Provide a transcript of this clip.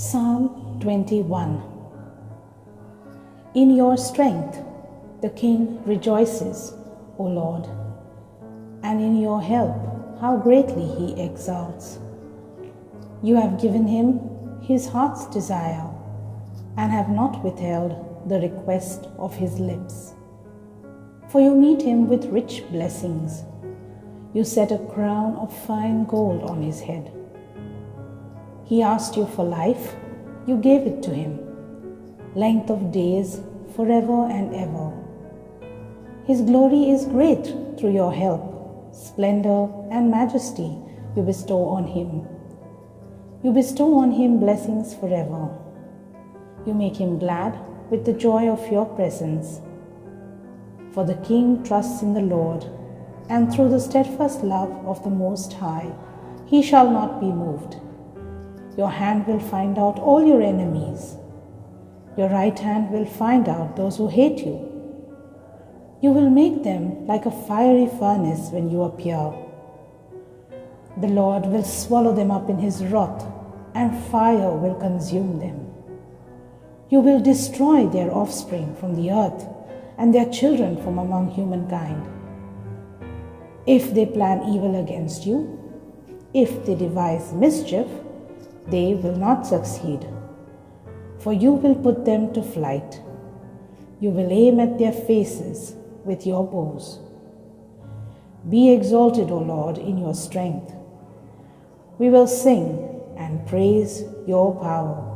Psalm 21. In your strength the king rejoices, O Lord, and in your help how greatly he exalts. You have given him his heart's desire, and have not withheld the request of his lips. For you meet him with rich blessings. You set a crown of fine gold on his head. He asked you for life, you gave it to him, length of days forever and ever. His glory is great through your help, splendor and majesty you bestow on him. You bestow on him blessings forever. You make him glad with the joy of your presence. For the king trusts in the Lord, and through the steadfast love of the Most High, he shall not be moved. Your hand will find out all your enemies. Your right hand will find out those who hate you. You will make them like a fiery furnace when you appear. The Lord will swallow them up in his wrath, and fire will consume them. You will destroy their offspring from the earth, and their children from among humankind. If they plan evil against you, if they devise mischief, they will not succeed, for you will put them to flight. You will aim at their faces with your bows. Be exalted, O Lord, in your strength. We will sing and praise your power.